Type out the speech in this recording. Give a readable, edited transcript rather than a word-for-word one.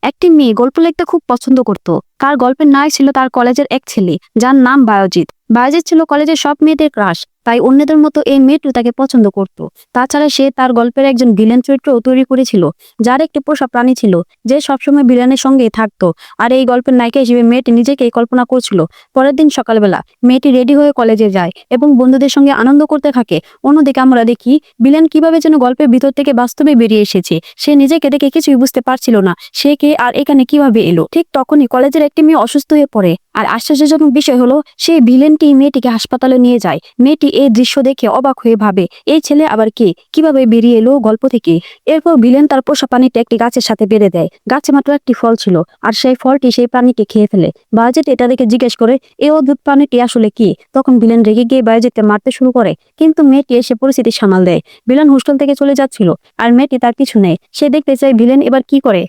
একটি মেয়ে গল্প লিখতে খুব পছন্দ করত। তার গল্পের নায়ক ছিল তার কলেজের এক ছেলে, যার নাম বায়জিৎ। বায়জিৎ ছিল কলেজের সব মেয়েদের ক্রাশ, তাই অন্যদের মতো এই মেয়েটিও তাকে পছন্দ করত। তাছাড়া সে তার গল্পের একজন ভিলেন চরিত্রও তৈরি করেছিল, যার একটি পোষা প্রাণী ছিল, যে সবসময় ভিলেনের সঙ্গেই থাকতো। আর এই গল্পের নায়িকা হিসেবে মেয়েটি নিজেকেই কল্পনা করছিল। পরের দিন সকালবেলা মেয়েটি রেডি হয়ে কলেজে যায় এবং বন্ধুদের সঙ্গে আনন্দ করতে থাকে। অন্যদিকে আমরা দেখি ভিলেন কিভাবে যেন গল্পের ভিতর থেকে বাস্তবে বেরিয়ে এসেছে। সে নিজেকে দেখে কিছুই বুঝতে পারছিল না, সে কে আর এখানে কিভাবে এলো। ঠিক তখনই কলেজের একটি মেয়ে অসুস্থ হয়ে পড়ে, আর আশ্চর্যজনক বিষয় হলো সেই ভিলেনটি মেয়েটিকে হাসপাতালে নিয়ে যায়। মেয়েটি এই দৃশ্য দেখে অবাক হয়ে ভাবে, এই ছেলে আবার কে, কিভাবে বেরিয়ে এলো গল্প থেকে। এরপর ভিলেন তার পোষা প্রাণীটি একটি গাছের সাথে বেঁধে দেয়। গাছে মাত্র একটি ফল ছিল, আর সেই ফলটি সেই প্রাণীকে খেয়ে ফেলে। বায়জিৎ এটা দেখে জিজ্ঞেস করে, এই অদ্ভুত প্রাণীটি আসলে কি। তখন ভিলেন রেগে গিয়ে বায়জিৎকে মারতে শুরু করে, কিন্তু মেয়েটি এসে পরিস্থিতি সামাল দেয়। ভিলেন হোস্টেল থেকে চলে যাচ্ছিল, আর মেয়েটি তার কিছু নেই। সে দেখতে চায় ভিলেন এবার কি করে।